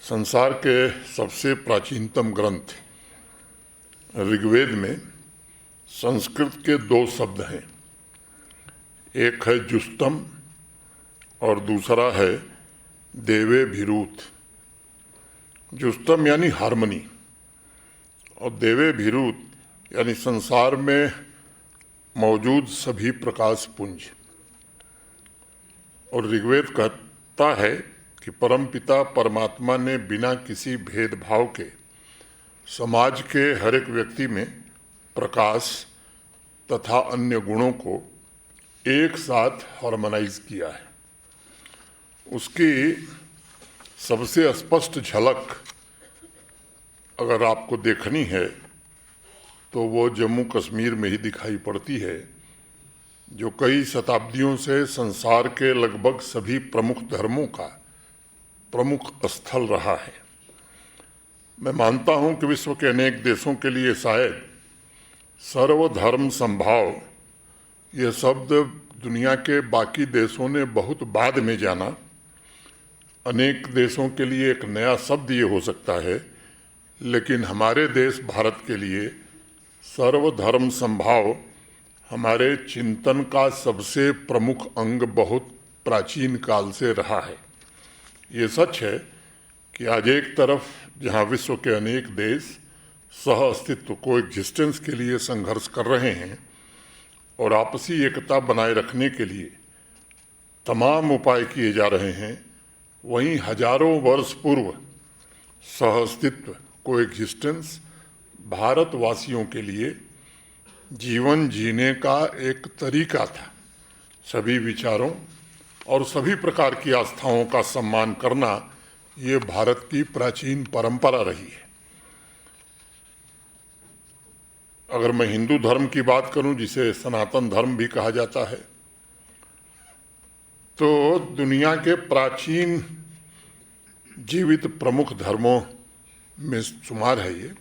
संसार के सबसे प्राचीनतम ग्रंथ ऋग्वेद में संस्कृत के दो शब्द हैं। एक है जुष्टम और दूसरा है देवे भिरूत। जुष्टम यानी हार्मनी और देवे भिरूत यानी संसार में मौजूद सभी प्रकाश पुंज। और ऋग्वेद कहता है कि परमपिता परमात्मा ने बिना किसी भेदभाव के समाज के हर एक व्यक्ति में प्रकाश तथा अन्य गुणों को एक साथ हार्मोनाइज किया है। उसकी सबसे स्पष्ट झलक अगर आपको देखनी है तो वो जम्मू कश्मीर में ही दिखाई पड़ती है, जो कई शताब्दियों से संसार के लगभग सभी प्रमुख धर्मों का प्रमुख स्थल रहा है। मैं मानता हूं कि विश्व के अनेक देशों के लिए शायद सर्वधर्म संभाव यह शब्द दुनिया के बाकी देशों ने बहुत बाद में जाना। अनेक देशों के लिए एक नया शब्द ये हो सकता है, लेकिन हमारे देश भारत के लिए सर्वधर्म संभाव हमारे चिंतन का सबसे प्रमुख अंग बहुत प्राचीन काल से रहा है। ये सच है कि आज एक तरफ जहां विश्व के अनेक देश सह अस्तित्व को एग्जिस्टेंस के लिए संघर्ष कर रहे हैं और आपसी एकता बनाए रखने के लिए तमाम उपाय किए जा रहे हैं, वहीं हजारों वर्ष पूर्व सह अस्तित्व को एग्जिस्टेंस भारतवासियों के लिए जीवन जीने का एक तरीका था। सभी विचारों और सभी प्रकार की आस्थाओं का सम्मान करना ये भारत की प्राचीन परंपरा रही है। अगर मैं हिंदू धर्म की बात करूं, जिसे सनातन धर्म भी कहा जाता है, तो दुनिया के प्राचीन जीवित प्रमुख धर्मों में शुमार है ये।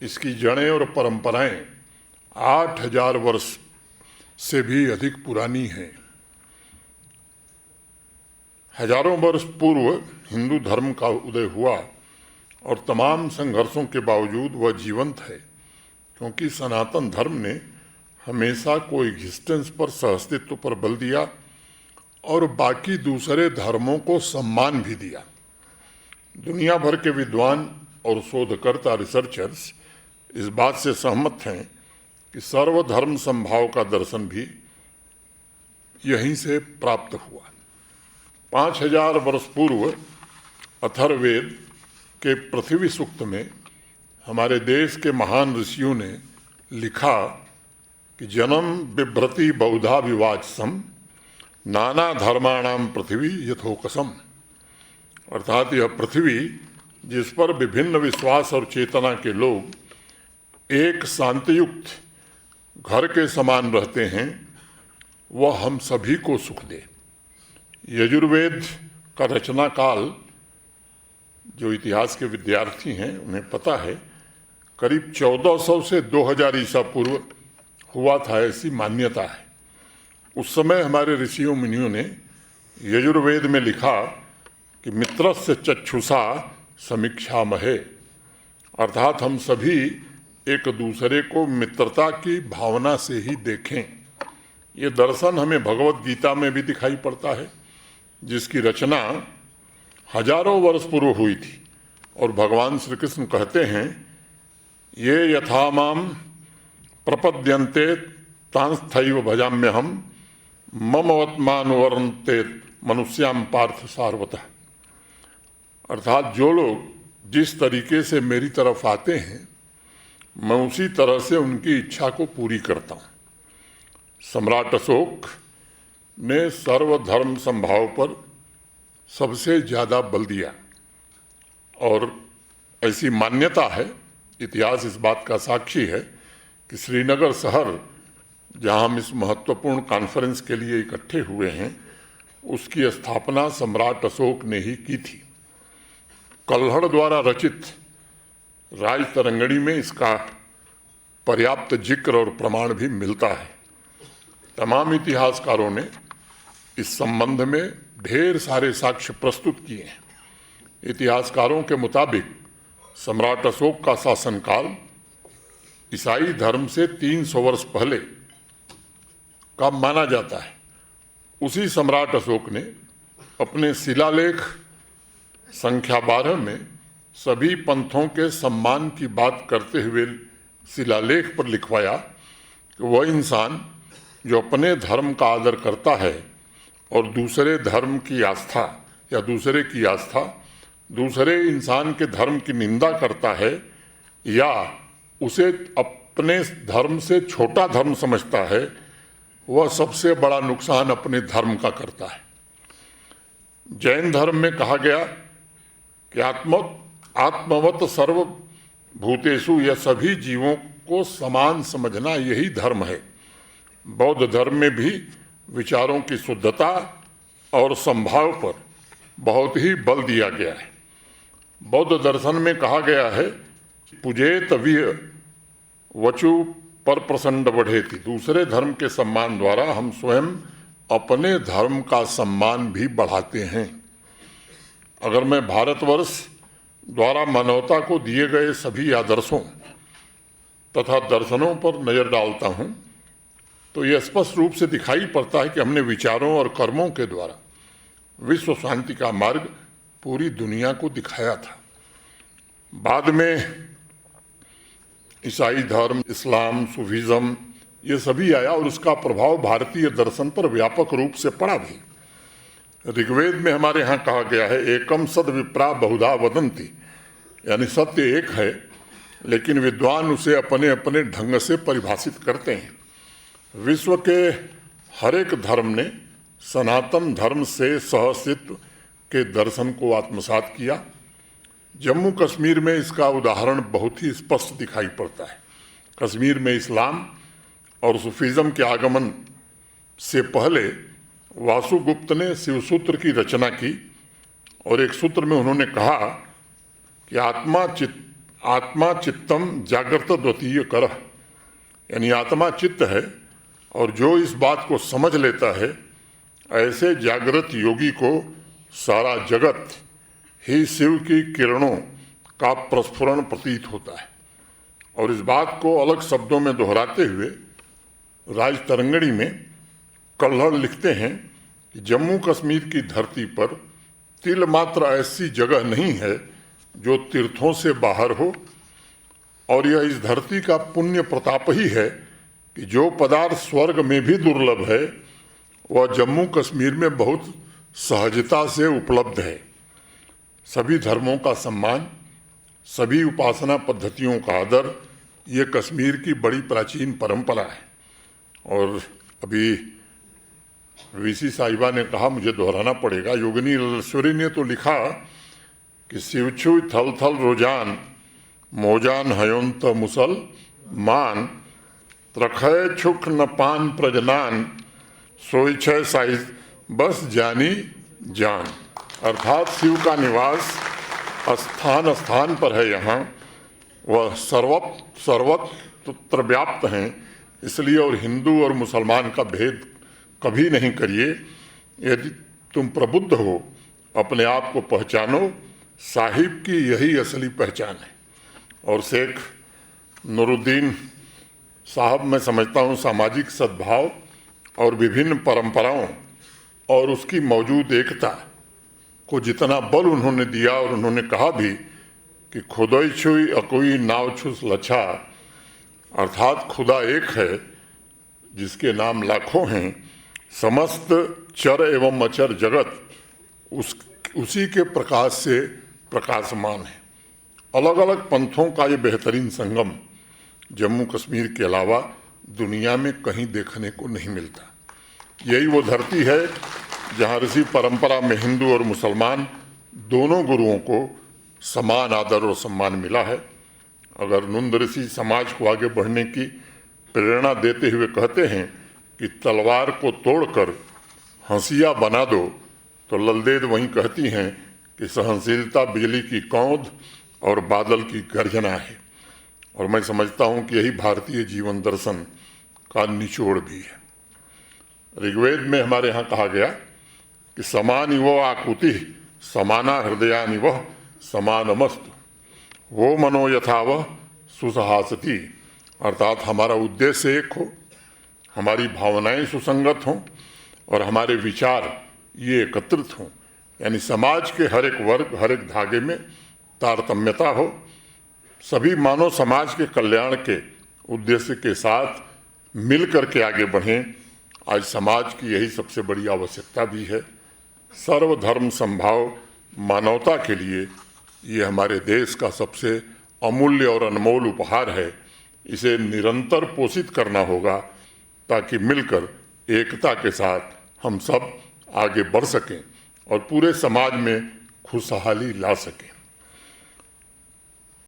इसकी जड़ें और परंपराएं 8000 वर्ष से भी अधिक पुरानी हैं। हजारों वर्ष पूर्व हिंदू धर्म का उदय हुआ और तमाम संघर्षों के बावजूद वह जीवंत है, क्योंकि सनातन धर्म ने हमेशा को एग्जिस्टेंस पर, सहअस्तित्व पर बल दिया और बाकी दूसरे धर्मों को सम्मान भी दिया। दुनिया भर के विद्वान और शोधकर्ता रिसर्चर्स इस बात से सहमत हैं कि सर्वधर्म संभाव का दर्शन भी यहीं से प्राप्त हुआ। 5000 वर्ष पूर्व अथर्ववेद के पृथ्वी सूक्त में हमारे देश के महान ऋषियों ने लिखा कि जन्म बिभ्रति बहुधा विवाचसम नाना धर्माणाम पृथ्वी यथोकसम। अर्थात यह पृथ्वी जिस पर विभिन्न विश्वास और चेतना के लोग एक शांतियुक्त घर के समान रहते हैं, वह हम सभी को सुख दे। यजुर्वेद का रचना काल, जो इतिहास के विद्यार्थी हैं उन्हें पता है, करीब 1400 से 2000 ईसा पूर्व हुआ था, ऐसी मान्यता है। उस समय हमारे ऋषियों मुनियों ने यजुर्वेद में लिखा कि मित्रस्य चक्षुषा समीक्षामहे, अर्थात हम सभी एक दूसरे को मित्रता की भावना से ही देखें। ये दर्शन हमें भगवत गीता में भी दिखाई पड़ता है, जिसकी रचना हजारों वर्ष पूर्व हुई थी। और भगवान श्री कृष्ण कहते हैं, ये यथा माम प्रपद्यन्ते तांस्थैव भजाम्यहम ममवत्मानुवर्तन्ते मनुष्याम पार्थ सार्वतः। अर्थात जो लोग जिस तरीके से मेरी तरफ आते हैं, मैं उसी तरह से उनकी इच्छा को पूरी करता हूँ। सम्राट अशोक ने सर्वधर्म संभाव पर सबसे ज़्यादा बल दिया और ऐसी मान्यता है, इतिहास इस बात का साक्षी है कि श्रीनगर शहर, जहां हम इस महत्वपूर्ण कॉन्फ्रेंस के लिए इकट्ठे हुए हैं, उसकी स्थापना सम्राट अशोक ने ही की थी। कल्हड़ द्वारा रचित राजतरंगिणी में इसका पर्याप्त जिक्र और प्रमाण भी मिलता है। तमाम इतिहासकारों ने इस संबंध में ढेर सारे साक्ष्य प्रस्तुत किए हैं। इतिहासकारों के मुताबिक सम्राट अशोक का शासनकाल ईसाई धर्म से 300 वर्ष पहले का माना जाता है। उसी सम्राट अशोक ने अपने शिलालेख संख्या 12 में सभी पंथों के सम्मान की बात करते हुए शिलालेख पर लिखवाया कि वह इंसान जो अपने धर्म का आदर करता है और दूसरे धर्म की आस्था या दूसरे इंसान के धर्म की निंदा करता है या उसे अपने धर्म से छोटा धर्म समझता है, वह सबसे बड़ा नुकसान अपने धर्म का करता है। जैन धर्म में कहा गया कि आत्मवत सर्व भूतेषु, यह सभी जीवों को समान समझना यही धर्म है। बौद्ध धर्म में भी विचारों की शुद्धता और संभाव पर बहुत ही बल दिया गया है। बौद्ध दर्शन में कहा गया है, पूजेत विह वचु पर प्रसंड बढ़ेति। दूसरे धर्म के सम्मान द्वारा हम स्वयं अपने धर्म का सम्मान भी बढ़ाते हैं। अगर मैं भारतवर्ष द्वारा मानवता को दिए गए सभी आदर्शों तथा दर्शनों पर नजर डालता हूं, तो यह स्पष्ट रूप से दिखाई पड़ता है कि हमने विचारों और कर्मों के द्वारा विश्व शांति का मार्ग पूरी दुनिया को दिखाया था। बाद में ईसाई धर्म, इस्लाम, सूफीज़म, ये सभी आया और उसका प्रभाव भारतीय दर्शन पर व्यापक रूप से पड़ा भी। ऋग्वेद में हमारे यहाँ कहा गया है, एकम सद विप्रा बहुधा वदंती, यानी सत्य एक है लेकिन विद्वान उसे अपने अपने ढंग से परिभाषित करते हैं। विश्व के हर एक धर्म ने सनातन धर्म से सहअस्तित्व के दर्शन को आत्मसात किया। जम्मू कश्मीर में इसका उदाहरण बहुत ही स्पष्ट दिखाई पड़ता है। कश्मीर में इस्लाम और सूफीज़म के आगमन से पहले वासुगुप्त ने शिवसूत्र की रचना की और एक सूत्र में उन्होंने कहा कि आत्मा चित्तम जागृत द्वितीय करह, यानी आत्मा चित्त है और जो इस बात को समझ लेता है, ऐसे जागृत योगी को सारा जगत ही शिव की किरणों का प्रस्फुरण प्रतीत होता है। और इस बात को अलग शब्दों में दोहराते हुए राजतरंगिणी में कल्हड़ लिखते हैं कि जम्मू कश्मीर की धरती पर तिल मात्र ऐसी जगह नहीं है जो तीर्थों से बाहर हो, और यह इस धरती का पुण्य प्रताप ही है कि जो पदार्थ स्वर्ग में भी दुर्लभ है वह जम्मू कश्मीर में बहुत सहजता से उपलब्ध है। सभी धर्मों का सम्मान, सभी उपासना पद्धतियों का आदर, ये कश्मीर की बड़ी प्राचीन परंपरा है। और अभी वीसी साहिबा ने कहा, मुझे दोहराना पड़ेगा, योगिनी ललेश्वरी ने तो लिखा कि शिवछु थल थल रोजान मोजान हयोंत मुसल मान त्रखय छुख न पान प्रजनान सोई छय साइज बस जानी जान। अर्थात शिव का निवास स्थान स्थान पर है, यहाँ वह सर्वत्र व्याप्त हैं। इसलिए और हिंदू और मुसलमान का भेद कभी नहीं करिए। यदि तुम प्रबुद्ध हो, अपने आप को पहचानो, साहिब की यही असली पहचान है। और शेख नूरुद्दीन साहब, मैं समझता हूँ सामाजिक सद्भाव और विभिन्न परंपराओं और उसकी मौजूद एकता को जितना बल उन्होंने दिया, और उन्होंने कहा भी कि खुदाई छुई अकोई नाव छुस लच्छा, अर्थात खुदा एक है जिसके नाम लाखों हैं, समस्त चर एवं अचर जगत उसी के प्रकाश से प्रकाशमान है। अलग अलग पंथों का ये बेहतरीन संगम जम्मू कश्मीर के अलावा दुनिया में कहीं देखने को नहीं मिलता। यही वो धरती है जहाँ ऋषि परंपरा में हिंदू और मुसलमान दोनों गुरुओं को समान आदर और सम्मान मिला है। अगर नंद ऋषि समाज को आगे बढ़ने की प्रेरणा देते हुए कहते हैं कि तलवार को तोड़कर हंसिया बना दो, तो ललदेद वहीं कहती हैं कि सहनशीलता बिजली की कौंध और बादल की गर्जना है। और मैं समझता हूँ कि यही भारतीय जीवन दर्शन का निचोड़ भी है। ऋग्वेद में हमारे यहाँ कहा गया कि समान वो आकुति समाना हृदयानि वह समानमस्तु, वो मनो यथा वह सुसहासति। अर्थात हमारा उद्देश्य एक हो, हमारी भावनाएं सुसंगत हों और हमारे विचार ये एकत्रित हों, यानी समाज के हर एक वर्ग, हर एक धागे में तारतम्यता हो, सभी मानव समाज के कल्याण के उद्देश्य के साथ मिल करके आगे बढ़ें। आज समाज की यही सबसे बड़ी आवश्यकता भी है। सर्वधर्म संभाव मानवता के लिए ये हमारे देश का सबसे अमूल्य और अनमोल उपहार है। इसे निरंतर पोषित करना होगा ताकि मिलकर एकता के साथ हम सब आगे बढ़ सकें और पूरे समाज में खुशहाली ला सकें।